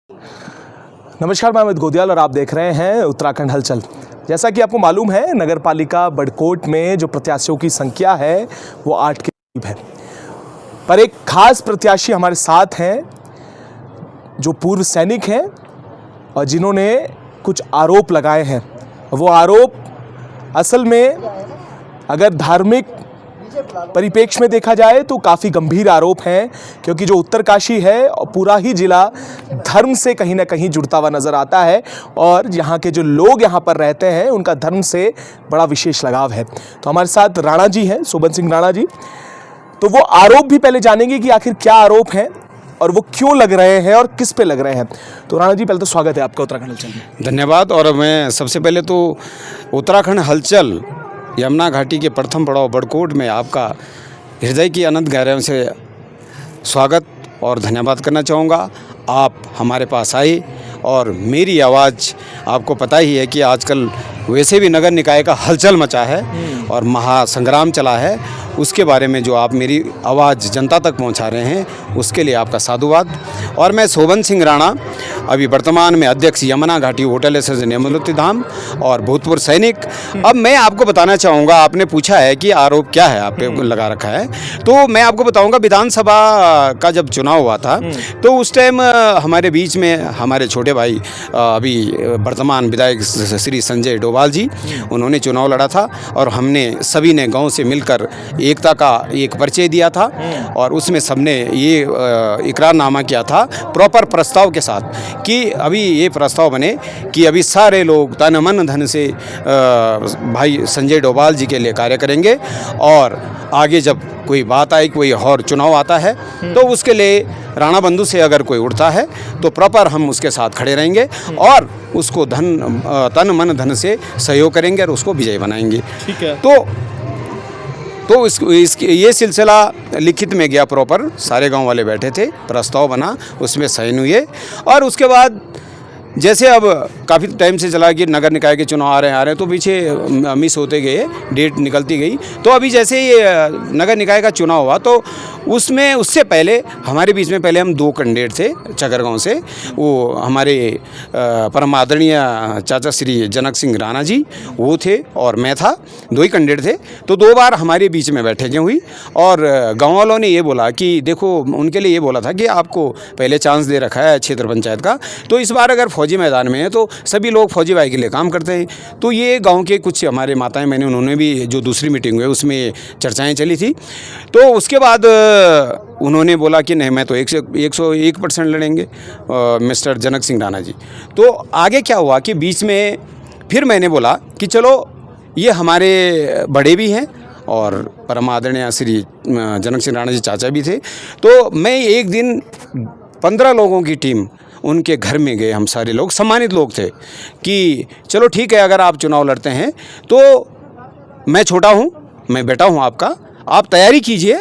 नमस्कार, मैं अमित गोदियाल और आप देख रहे हैं उत्तराखंड हलचल। जैसा कि आपको मालूम है, नगर पालिका बड़कोट में जो प्रत्याशियों की संख्या है वो 8 के करीब है। पर एक खास प्रत्याशी हमारे साथ हैं जो पूर्व सैनिक हैं और जिन्होंने कुछ आरोप लगाए हैं। वो आरोप असल में अगर धार्मिक परिप्रेक्ष्य में देखा जाए तो काफ़ी गंभीर आरोप हैं, क्योंकि जो उत्तरकाशी है और पूरा ही जिला धर्म से कहीं ना कहीं जुड़ता हुआ नज़र आता है और यहाँ के जो लोग यहाँ पर रहते हैं उनका धर्म से बड़ा विशेष लगाव है। तो हमारे साथ राणा जी हैं, शोभन सिंह राणा जी। तो वो आरोप भी पहले जानेंगे कि आखिर क्या आरोप हैं और वो क्यों लग रहे हैं और किस पे लग रहे हैं। तो राणा जी, पहले तो स्वागत है आपका उत्तराखंड हलचल में। धन्यवाद। और मैं सबसे पहले तो उत्तराखंड हलचल यमुना घाटी के प्रथम पड़ाव बड़कोट में आपका हृदय की अनंत गहराइयों से स्वागत और धन्यवाद करना चाहूँगा। आप हमारे पास आए और मेरी आवाज़, आपको पता ही है कि आजकल वैसे भी नगर निकाय का हलचल मचा है और महासंग्राम चला है, उसके बारे में जो आप मेरी आवाज़ जनता तक पहुंचा रहे हैं उसके लिए आपका साधुवाद। और मैं शोभन सिंह राणा, अभी वर्तमान में अध्यक्ष यमुना घाटी होटल एसोसिएशन यमुनोत्री धाम और भूतपूर्व सैनिक। अब मैं आपको बताना चाहूँगा, आपने पूछा है कि आरोप क्या है आप पे लगा रखा है, तो मैं आपको बताऊँगा विधानसभा का जब चुनाव हुआ था तो उस टाइम हमारे बीच में हमारे छोटे भाई अभी वर्तमान विधायक श्री संजय डोभाल जी, उन्होंने चुनाव लड़ा था और हमने सभी ने गाँव से मिलकर एकता का एक परिचय दिया था और उसमें सबने ये इकरारनामा किया था प्रॉपर प्रस्ताव के साथ कि अभी ये प्रस्ताव बने कि अभी सारे लोग तन मन धन से भाई संजय डोभाल जी के लिए कार्य करेंगे और आगे जब कोई बात आई, कोई और चुनाव आता है तो उसके लिए राणा बंधु से अगर कोई उठता है तो प्रॉपर हम उसके साथ खड़े रहेंगे और उसको तन मन धन से सहयोग करेंगे और उसको विजयी बनाएंगे। ठीक है। तो ये सिलसिला लिखित में गया, प्रॉपर सारे गांव वाले बैठे थे, प्रस्ताव बना, उसमें साइन हुए और उसके बाद जैसे अब काफ़ी टाइम से चला कि नगर निकाय के चुनाव आ रहे हैं तो पीछे मिस होते गए, डेट निकलती गई। तो अभी जैसे ये नगर निकाय का चुनाव हुआ तो उसमें उससे पहले हमारे बीच में पहले हम 2 कैंडिडेट थे चकरगांव से, वो हमारे परम आदरणीय चाचा श्री जनक सिंह राणा जी वो थे और मैं था, 2 ही कैंडिडेट थे। तो 2 बार हमारे बीच में बैठकें हुई और गाँव वालों ने ये बोला कि देखो, उनके लिए ये बोला था कि आपको पहले चांस दे रखा है क्षेत्र पंचायत का, तो इस बार अगर फौजी मैदान में है तो सभी लोग फौजी भाई के लिए काम करते हैं। तो ये गांव के कुछ हमारे माताएं मैंने उन्होंने भी जो दूसरी मीटिंग हुई उसमें चर्चाएं चली थी। तो उसके बाद उन्होंने बोला कि नहीं, मैं तो 101% लड़ेंगे मिस्टर जनक सिंह राणा जी। तो आगे क्या हुआ कि बीच में फिर मैंने बोला कि चलो, ये हमारे बड़े भी हैं और परम आदरणीय श्री जनक सिंह राणा जी चाचा भी थे। तो मैं एक दिन 15 लोगों की टीम उनके घर में गए, हम सारे लोग सम्मानित लोग थे कि चलो ठीक है, अगर आप चुनाव लड़ते हैं तो मैं छोटा हूँ, मैं बेटा हूँ आपका, आप तैयारी कीजिए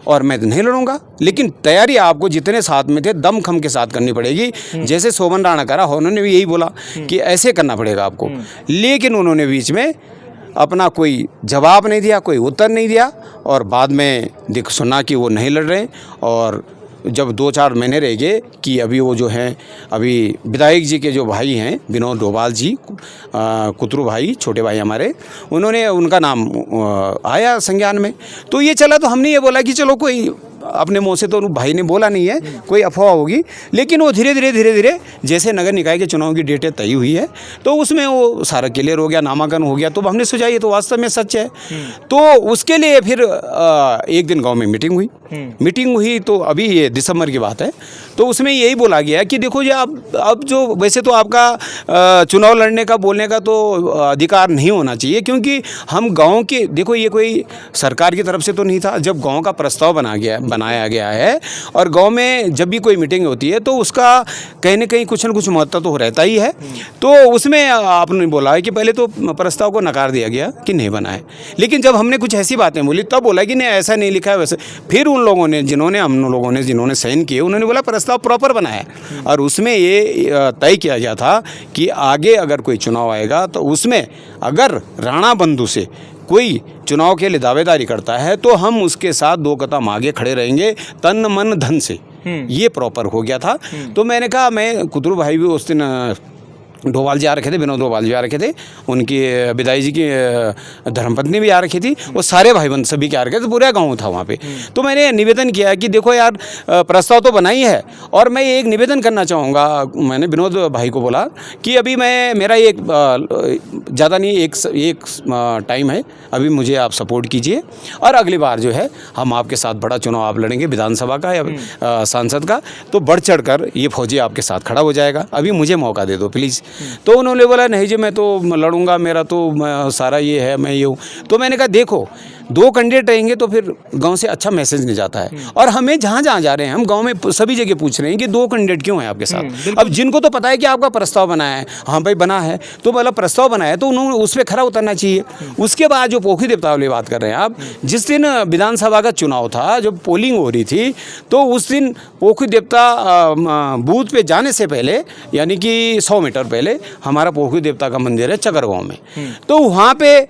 और मैं नहीं लड़ूंगा, लेकिन तैयारी आपको जितने साथ में थे दमखम के साथ करनी पड़ेगी। जैसे शोभन राणा करा, उन्होंने भी यही बोला कि ऐसे करना पड़ेगा आपको, लेकिन उन्होंने बीच में अपना कोई जवाब नहीं दिया, कोई उत्तर नहीं दिया और बाद में सुना कि वो नहीं लड़ रहे। और जब 2-4 महीने रह गए कि अभी वो जो हैं, अभी विधायक जी के जो भाई हैं विनोद डोभाल जी, कुतरू भाई, छोटे भाई हमारे, उन्होंने उनका नाम आया संज्ञान में। तो ये चला, तो हमने ये बोला कि चलो, कोई अपने मुँह से तो भाई ने बोला नहीं है, कोई अफवाह होगी, लेकिन वो धीरे धीरे जैसे नगर निकाय के चुनाव की डेटें तय हुई है तो उसमें वो सारा क्लियर हो गया, नामांकन हो गया। तो हमने सोचा ये तो वास्तव में सच है। तो उसके लिए फिर एक दिन गांव में मीटिंग हुई तो अभी ये दिसंबर की बात है। तो उसमें यही बोला गया कि देखो जी, अब जो वैसे तो आपका चुनाव लड़ने का, बोलने का तो अधिकार नहीं होना चाहिए, क्योंकि हम गाँव के, देखो ये कोई सरकार की तरफ से तो नहीं था, जब गाँव का प्रस्ताव बनाया गया है और गांव में जब भी कोई मीटिंग होती है तो उसका कहीं ना कहीं कुछ न कुछ महत्व तो रहता ही है। तो उसमें आपने बोला है कि पहले तो प्रस्ताव को नकार दिया गया कि नहीं बना है, लेकिन जब हमने कुछ ऐसी बातें बोली तब बोला कि नहीं, ऐसा नहीं लिखा है वैसे। फिर उन लोगों ने जिन्होंने साइन किए, उन्होंने बोला प्रस्ताव प्रॉपर बना है और उसमें ये तय किया गया था कि आगे अगर कोई चुनाव आएगा तो उसमें अगर राणा बंधु से कोई चुनाव के लिए दावेदारी करता है तो हम उसके साथ 2 कदम आगे खड़े रहेंगे, तन मन धन से। ये प्रॉपर हो गया था। तो मैंने कहा, मैं कुतरू भाई भी उस दिन डोभाल जी आ रखे थे, विनोद डोभाल जी आ रखे थे, उनकी विदाई जी की धर्मपत्नी भी आ रखी थी, वो सारे भाई बंद सभी के आ रखे थे, पूरा गांव था वहाँ पे। तो मैंने निवेदन किया कि देखो यार, प्रस्ताव तो बना ही है और मैं एक निवेदन करना चाहूँगा। मैंने विनोद भाई को बोला कि अभी मेरा एक ज़्यादा नहीं, एक टाइम है, अभी मुझे आप सपोर्ट कीजिए और अगली बार जो है हम आपके साथ बड़ा चुनाव आप लड़ेंगे विधानसभा का या सांसद का, तो बढ़ चढ़ कर ये फौजी आपके साथ खड़ा हो जाएगा, अभी मुझे मौका दे दो प्लीज़। तो उन्होंने बोला नहीं जी, मैं तो लड़ूंगा, मेरा तो सारा ये है, मैं ये हूँ। तो मैंने कहा देखो, 2 कैंडिडेट रहेंगे तो फिर गांव से अच्छा मैसेज नहीं जाता है। और हमें जहाँ जहाँ जा रहे हैं, हम गांव में सभी जगह पूछ रहे हैं कि 2 कैंडिडेट क्यों हैं आपके साथ। अब जिनको तो पता है कि आपका प्रस्ताव बना है, हाँ भाई बना है, तो मतलब प्रस्ताव बना है तो उन्होंने उस पर खरा उतरना चाहिए। उसके बाद जो पोखी देवता वाली बात कर रहे हैं आप, जिस दिन विधानसभा का चुनाव था, जब पोलिंग हो रही थी, तो उस दिन पोखी देवता बूथ पे जाने से पहले, यानी कि 100 मीटर पहले हमारा पोखी देवता का मंदिर है चकर गाँव में। तो वहाँ पे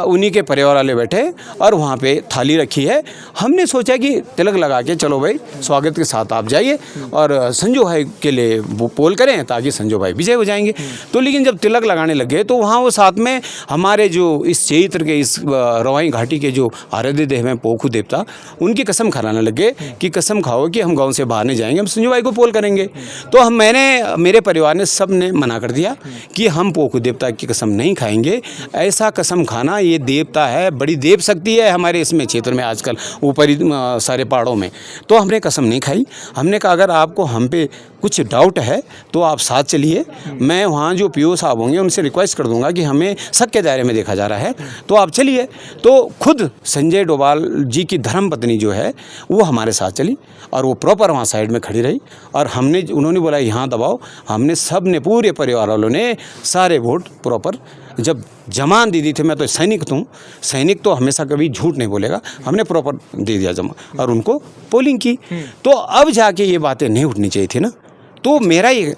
उन्हीं के परिवार वाले बैठे और वहाँ पे थाली रखी है। हमने सोचा कि तिलक लगा के चलो भाई स्वागत के साथ आप जाइए और संजू भाई के लिए वो पोल करें ताकि संजू भाई विजय हो जाएंगे। तो लेकिन जब तिलक लगाने लगे तो वहाँ वो साथ में हमारे जो इस क्षेत्र के, इस रवाई घाटी के जो आराध्य देव हैं पोखू देवता, उनकी कसम खाने लगे कि कसम खाओ कि हम गाँव से बाहर नहीं जाएंगे, हम संजू भाई को पोल करेंगे। तो मेरे परिवार ने सब ने मना कर दिया कि हम पोखू देवता की कसम नहीं खाएंगे। ऐसा कसम खाना, ये देवता है, बड़ी देव शक्ति है हमारे इसमें क्षेत्र में आजकल ऊपरी सारे पहाड़ों में। तो हमने कसम नहीं खाई। हमने कहा अगर आपको हम पे कुछ डाउट है तो आप साथ चलिए, मैं वहाँ जो पीओ साहब होंगे उनसे रिक्वेस्ट कर दूंगा कि हमें शक के दायरे में देखा जा रहा है, तो आप चलिए। तो खुद संजय डोभाल जी की धर्मपत्नी जो है वो हमारे साथ चली और वो प्रॉपर वहाँ साइड में खड़ी रही और उन्होंने बोला यहाँ दबाओ। हमने सब ने, पूरे परिवार वालों ने सारे वोट प्रॉपर जब जमान दे दी थी, मैं तो सैनिक हूँ, सैनिक तो हमेशा कभी झूठ नहीं बोलेगा, हमने प्रॉपर दे दिया जमा और उनको पोलिंग की। तो अब जाके ये बातें नहीं उठनी चाहिए थी ना। तो मेरा ये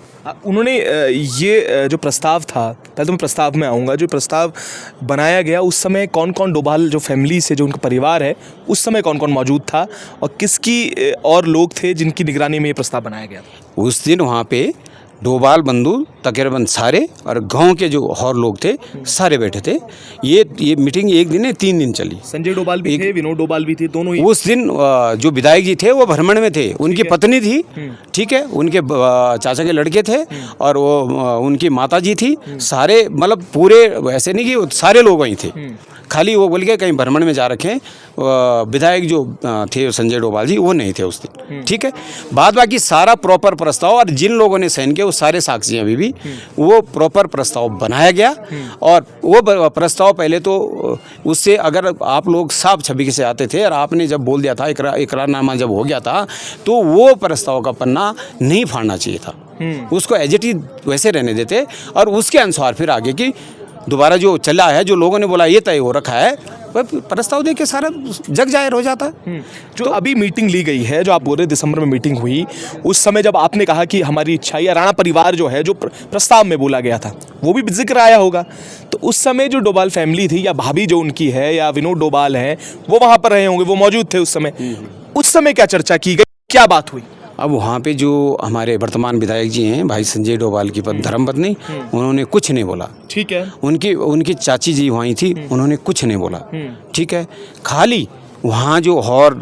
उन्होंने ये जो प्रस्ताव था, पहले तो मैं प्रस्ताव में आऊँगा, जो प्रस्ताव बनाया गया उस समय कौन कौन डोभाल जो फैमिली से, जो उनका परिवार है, उस समय कौन कौन मौजूद था और किसकी और लोग थे जिनकी निगरानी में ये प्रस्ताव बनाया गया? उस दिन वहाँ पे डोभाल बंधु तकरीबन सारे और गांव के जो और लोग थे सारे बैठे थे। ये मीटिंग एक दिन 3 दिन चली। संजय डोभाल भी थे, विनोद डोभाल भी थे, दोनों ही। उस दिन जो विधायक जी थे वो भ्रमण में थे, उनकी पत्नी थी, ठीक है, उनके चाचा के लड़के थे और वो उनकी माता जी थी। सारे मतलब पूरे, ऐसे नहीं कि सारे लोग वहीं थे, खाली वो बोल के कहीं भ्रमण में जा रखे हैं। विधायक जो थे संजय डोभाल जी वो नहीं थे उस दिन, ठीक है। बाद बाकी सारा प्रॉपर प्रस्ताव और जिन लोगों ने साइन किया वो सारे साक्षी हैं अभी भी, वो प्रॉपर प्रस्ताव बनाया गया। और वो प्रस्ताव पहले तो उससे अगर आप लोग साफ छवि से आते थे और आपने जब बोल दिया था, इकरारनामा जब हो गया था, तो वो प्रस्ताव का पन्ना नहीं फाड़ना चाहिए था, उसको एज इट इज वैसे रहने देते और उसके अनुसार फिर आगे की दोबारा जो चला है, जो लोगों ने बोला ये तय हो रखा है, वह प्रस्ताव दे के सारा जग जाहिर हो जाता है। जो तो अभी मीटिंग ली गई है, जो आप बोल रहे दिसंबर में मीटिंग हुई, उस समय जब आपने कहा कि हमारी इच्छा, या राणा परिवार जो है, जो प्रस्ताव में बोला गया था वो भी जिक्र आया होगा, तो उस समय जो डोभाल फैमिली थी या भाभी जो उनकी है या विनोद डोभाल है, वो वहाँ पर रहे होंगे, वो मौजूद थे उस समय क्या चर्चा की गई, क्या बात हुई? अब वहाँ पे जो हमारे वर्तमान विधायक जी हैं भाई संजय डोभाल की धर्मपत्नी, उन्होंने कुछ नहीं बोला, ठीक है। उनकी चाची जी वहीं थी, उन्होंने कुछ नहीं बोला, ठीक है। खाली वहाँ जो और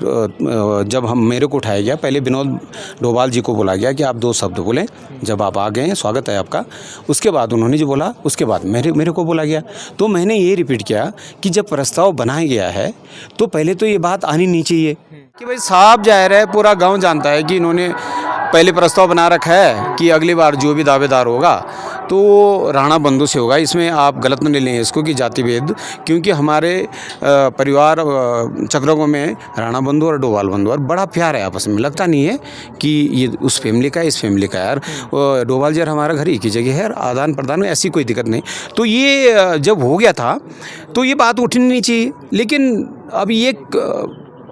जब मेरे को उठाया गया, पहले विनोद डोभाल जी को बोला गया कि आप 2 शब्द बोलें, जब आप आ गए हैं स्वागत है आपका। उसके बाद उन्होंने जो बोला, उसके बाद मेरे को बोला गया, तो मैंने ये रिपीट किया कि जब प्रस्ताव बनाया गया है तो पहले तो ये बात आनी नहीं चाहिए कि भाई साहब जाहिर है, पूरा गांव जानता है कि इन्होंने पहले प्रस्ताव बना रखा है कि अगली बार जो भी दावेदार होगा तो राणा बंधु से होगा। इसमें आप गलत न लें इसको कि जाति भेद, क्योंकि हमारे परिवार चक्रगों में राणा बंधु और डोभाल बंधु और बड़ा प्यार है आपस में, लगता नहीं है कि ये उस फैमिली का है, इस फैमिली का है। यार डोभाल जी हमारा घर एक ही जगह है, आदान प्रदान में ऐसी कोई दिक्कत नहीं। तो ये जब हो गया था तो ये बात उठनी नहीं चाहिए, लेकिन अब ये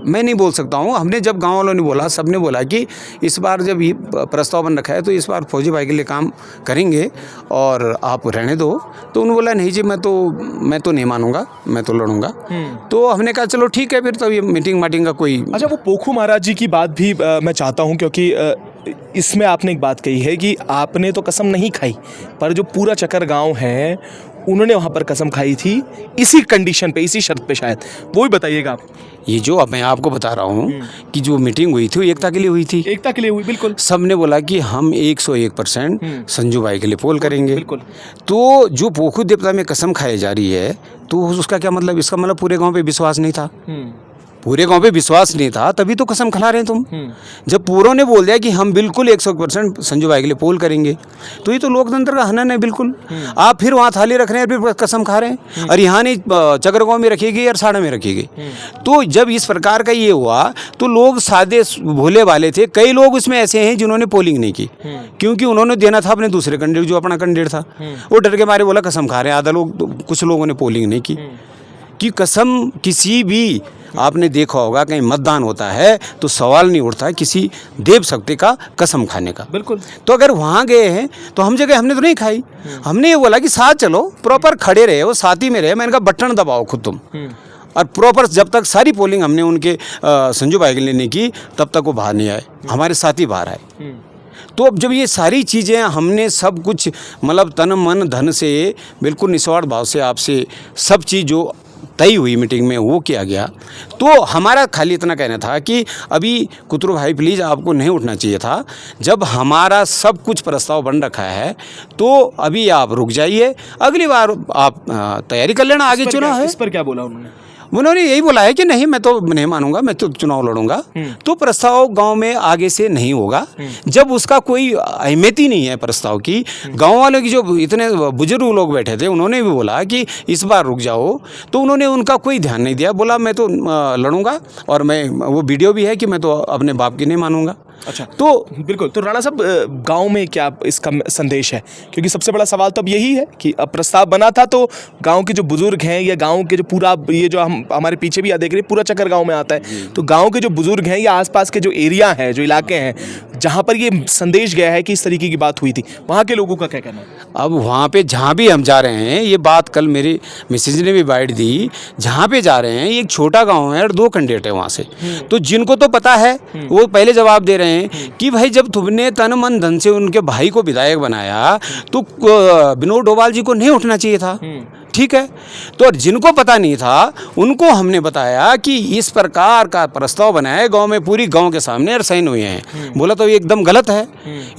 मैं नहीं बोल सकता हूँ। हमने जब गांव वालों ने बोला, सबने बोला कि इस बार जब ये प्रस्ताव बन रखा है तो इस बार फौजी भाई के लिए काम करेंगे और आप रहने दो। तो उन्होंने बोला नहीं जी, मैं तो नहीं मानूंगा, मैं तो लड़ूंगा। तो हमने कहा चलो ठीक है फिर, तो ये मीटिंग माटिंग का कोई। अच्छा, वो पोखू महाराज जी की बात भी मैं चाहता हूँ, क्योंकि इसमें आपने एक बात कही है कि आपने तो कसम नहीं खाई, पर जो पूरा चकर गांव है उन्होंने वहाँ पर कसम खाई थी, इसी कंडीशन पे, इसी शर्त पे शायद। वो भी बताइएगा आप। ये जो अब मैं आपको बता रहा हूँ कि जो मीटिंग हुई थी वो एकता के लिए हुई थी। एकता के लिए हुई, बिल्कुल। सबने बोला कि हम 101% संजू भाई के लिए पोल करेंगे। बिल्कुल। तो जो पोखू देवता में कसम खाई जा रही है, तो उसका क्या मतलब? इसका मतलब पूरे गांव पे विश्वास नहीं था। पूरे गांव पे विश्वास नहीं था, तभी तो कसम खिला रहे हैं तुम। जब पूरों ने बोल दिया कि हम बिल्कुल 100% संजू भाई के लिए पोल करेंगे, तो ये तो लोकतंत्र का हनन है बिल्कुल। आप फिर वहाँ थाली रख रहे हैं, फिर कसम खा रहे हैं, और यहाँ नहीं चकर गाँव में रखिएगी और साड़ा में रखिएगी। तो जब इस प्रकार का ये हुआ तो लोग सादे भोले वाले थे। कई लोग उसमें ऐसे हैं जिन्होंने पोलिंग नहीं की, क्योंकि उन्होंने देना था अपने दूसरे कैंडिडेट, जो अपना कैंडिडेट था, वो डर के मारे बोला कसम खा रहे हैं। आधा लोग, कुछ लोगों ने पोलिंग नहीं की। कि कसम किसी भी, आपने देखा होगा कहीं मतदान होता है तो सवाल नहीं उठता है किसी देव शक्ति का कसम खाने का। बिल्कुल। तो अगर वहाँ गए हैं तो हम जगह हमने तो नहीं खाई। हमने ये बोला कि साथ चलो, प्रॉपर खड़े रहे, वो साथ ही में रहे। मैंने कहा बटन दबाओ खुद तुम, और प्रॉपर जब तक सारी पोलिंग हमने उनके संजू भाई के लिए नहीं की, तब तक वो बाहर नहीं आए, हमारे साथ ही बाहर आए। तो अब जब ये सारी चीज़ें हमने सब कुछ मतलब तन मन धन से बिल्कुल निस्वार्थ भाव से आपसे सब चीज़ जो तय हुई मीटिंग में वो किया गया, तो हमारा खाली इतना कहना था कि अभी कुतरू भाई प्लीज़ आपको नहीं उठना चाहिए था। जब हमारा सब कुछ प्रस्ताव बन रखा है तो अभी आप रुक जाइए, अगली बार आप तैयारी कर लेना, आगे चुनाव है। इस पर क्या बोला उन्होंने यही बोला है कि नहीं, मैं तो नहीं मानूंगा, मैं तो चुनाव लड़ूंगा। तो प्रस्ताव गांव में आगे से नहीं होगा जब उसका कोई अहमियत ही नहीं है प्रस्ताव की। गांव वालों की जो इतने बुजुर्ग लोग बैठे थे उन्होंने भी बोला कि इस बार रुक जाओ, तो उन्होंने उनका कोई ध्यान नहीं दिया, बोला मैं तो लड़ूंगा, और मैं, वो वीडियो भी है कि मैं तो अपने बाप की नहीं मानूंगा। अच्छा, तो बिल्कुल। तो राणा साहब, गांव में क्या इसका संदेश है? क्योंकि सबसे बड़ा सवाल तो अब यही है कि अब प्रस्ताव बना था तो गांव के जो बुजुर्ग हैं या गांव के जो पूरा ये जो हम हमारे पीछे भी देख रहे हैं, पूरा चक्कर गांव में आता है, तो गांव के जो बुजुर्ग हैं या आसपास के जो एरिया हैं, जो इलाके हैं जहां पर ये संदेश गया है कि इस तरीके की बात हुई थी, वहां के लोगों का क्या कहना है? अब वहाँ पे जहाँ भी हम जा रहे हैं, ये बात कल मेरी मिसेज ने भी बाइट दी, जहाँ पे जा रहे हैं ये एक छोटा गांव है और 2 कैंडिडेट है वहाँ से, तो जिनको तो पता है वो पहले जवाब दे रहे हैं कि भाई जब तुमने तन मन धन से उनके भाई को विधायक बनाया तो विनोद डोभाल जी को नहीं उठना चाहिए था। ठीक है, तो जिनको पता नहीं था उनको हमने बताया कि इस प्रकार का प्रस्ताव बनाया है गांव में, पूरी गांव के सामने, और साइन हुए हैं। बोला तो ये एकदम गलत है।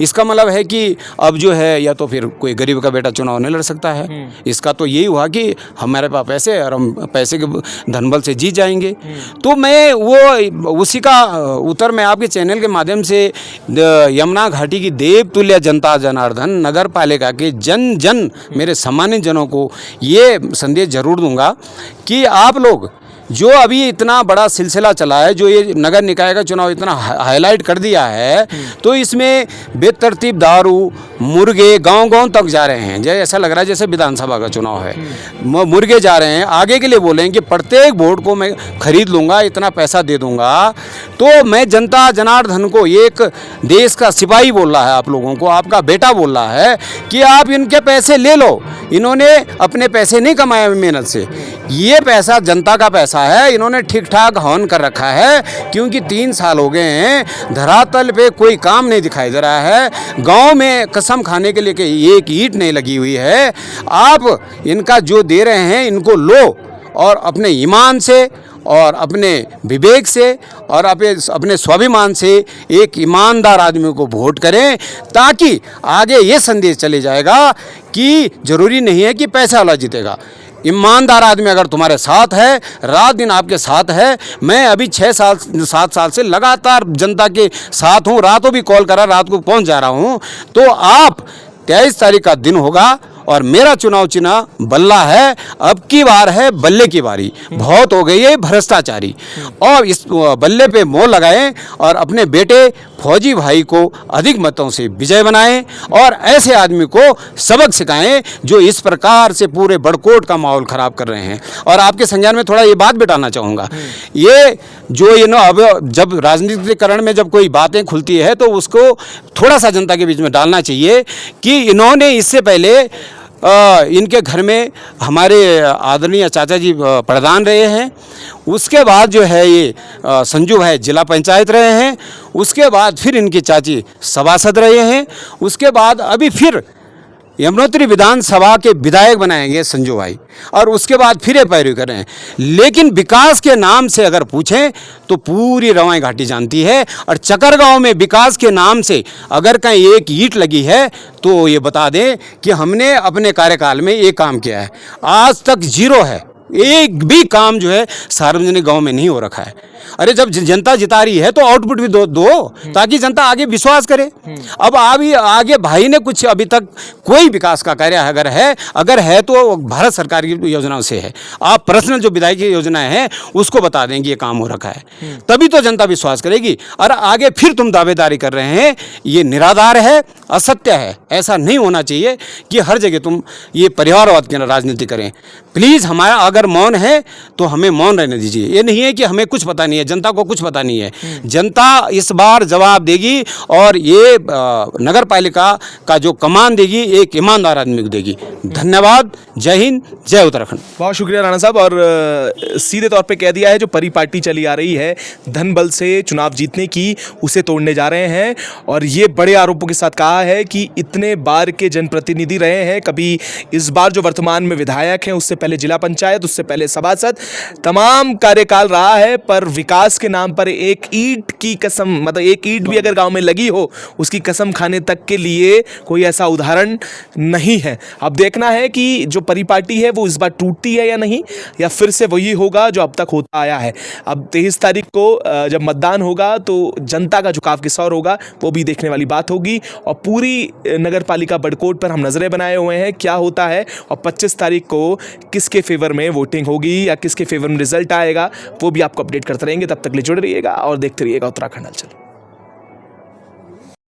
इसका मतलब है कि अब जो है या तो फिर कोई गरीब का बेटा चुनाव नहीं लड़ सकता है। इसका तो यही हुआ कि हमारे पास पैसे और हम पैसे के धनबल से जीत जाएंगे। तो मैं वो उसी का उत्तर मैं आपके चैनल के माध्यम से यमुना घाटी की देवतुल्य जनता जनार्दन नगर पालिका के जन जन मेरे सम्मानित जनों को ये संदेश जरूर दूंगा कि आप लोग जो अभी इतना बड़ा सिलसिला चला है, जो ये नगर निकाय का चुनाव इतना हाईलाइट कर दिया है, तो इसमें बेतरतीब दारू, मुर्गे गांव-गांव तक जा रहे हैं। जैसे ऐसा लग रहा है जैसे विधानसभा का चुनाव है। मुर्गे जा रहे हैं, आगे के लिए बोले हैं कि प्रत्येक वोट को मैं खरीद लूँगा, इतना पैसा दे दूँगा। तो मैं जनता जनार्दन को, एक देश का सिपाही बोल रहा है आप लोगों को, आपका बेटा बोल रहा है कि आप इनके पैसे ले लो। इन्होंने अपने पैसे नहीं कमाए मेहनत से, ये पैसा जनता का पैसा है। इन्होंने ठीक ठाक हवन कर रखा है, क्योंकि 3 साल हो गए हैं, धरातल पे कोई काम नहीं दिखाई दे रहा है। गांव में कसम खाने के लिए एक ईंट नहीं लगी हुई है। आप इनका जो दे रहे हैं इनको लो, और अपने ईमान से और अपने विवेक से और अपने स्वाभिमान से एक ईमानदार आदमी को वोट करें, ताकि आगे ये संदेश चले जाएगा कि ज़रूरी नहीं है कि पैसा वाला जीतेगा। ईमानदार आदमी अगर तुम्हारे साथ है, रात दिन आपके साथ है। मैं अभी 6-7 साल से लगातार जनता के साथ हूँ, रातों भी कॉल करा, रात को पहुँच जा रहा हूँ। तो आप 23 तारीख का दिन होगा और मेरा चुनाव चिन्ह बल्ला है। अब की बार है बल्ले की बारी, बहुत हो गई है भ्रष्टाचारी, और इस बल्ले पे मोहर लगाएं और अपने बेटे फौजी भाई को अधिक मतों से विजय बनाएं और ऐसे आदमी को सबक सिखाएं जो इस प्रकार से पूरे बड़कोट का माहौल ख़राब कर रहे हैं। और आपके संज्ञान में थोड़ा ये बात बिठाना चाहूँगा, ये जो अब जब राजनीतिकरण में जब कोई बातें खुलती है तो उसको थोड़ा सा जनता के बीच में डालना चाहिए कि इन्होंने इससे पहले इनके घर में हमारे आदरणीय चाचा जी प्रधान रहे हैं, उसके बाद जो है ये संजू भाई जिला पंचायत रहे हैं, उसके बाद फिर इनकी चाची सभासद रहे हैं, उसके बाद अभी फिर यमुनोत्री विधानसभा के विधायक बनाएंगे संजू भाई, और उसके बाद फिर ये पैरवी कर रहे हैं। लेकिन विकास के नाम से अगर पूछें तो पूरी रवाई घाटी जानती है, और चकर गांव में विकास के नाम से अगर कहीं एक ईंट लगी है तो ये बता दें कि हमने अपने कार्यकाल में ये काम किया है। आज तक जीरो है, एक भी काम जो है सार्वजनिक गांव में नहीं हो रखा है। अरे जब जनता जिता रही है तो आउटपुट भी दो ताकि जनता आगे विश्वास करे। अब आगे भाई ने कुछ अभी तक कोई विकास का कार्य अगर है तो भारत सरकार की योजनाओं से है। आप पर्सनल जो विधायक की योजनाएं हैं उसको बता देंगे ये काम हो रखा है, तभी तो जनता विश्वास करेगी। और आगे फिर तुम दावेदारी कर रहे हैं, ये निराधार है, असत्य है। ऐसा नहीं होना चाहिए कि हर जगह तुम ये परिवारवाद की राजनीति करें। प्लीज़ हमारा अगर मौन है तो हमें मौन रहने दीजिए। ये नहीं है कि हमें कुछ पता नहीं है, जनता को कुछ पता नहीं है। जनता इस बार जवाब देगी और ये नगर पालिका का जो कमान देगी एक ईमानदार आदमी को देगी। धन्यवाद, जय हिंद, जय उत्तराखंड। बहुत शुक्रिया राणा साहब। और सीधे तौर पे कह दिया है जो परिपाटी चली आ रही है धन बल से चुनाव जीतने की, उसे तोड़ने जा रहे हैं। और ये बड़े आरोपों के साथ कहा है कि इतने बार के जनप्रतिनिधि रहे हैं, कभी इस बार जो वर्तमान में विधायक हैं, उससे पहले जिला पंचायत, उससे पहले सभासद, तमाम कार्यकाल रहा है, पर विकास के नाम पर एक ईंट की कसम, मतलब एक ईंट भी अगर गांव में लगी हो उसकी कसम खाने तक के लिए कोई ऐसा उदाहरण नहीं है। अब देखना है कि जो परिपाटी है वो इस बार टूटती है या नहीं, या फिर से वही होगा जो अब तक होता आया है। अब 23 तारीख को जब मतदान होगा तो जनता का झुकाव किस ओर होगा वो भी देखने वाली बात होगी। और पूरी नगर पालिका बड़कोट पर हम नजरें बनाए हुए हैं क्या होता है, और 25 तारीख को किसके फेवर में वोटिंग होगी या किसके फेवर में रिजल्ट आएगा वो भी आपको अपडेट करते रहेंगे। तब तक ले जुड़े रहिएगा और देखते रहिएगा उत्तराखंड हलचल।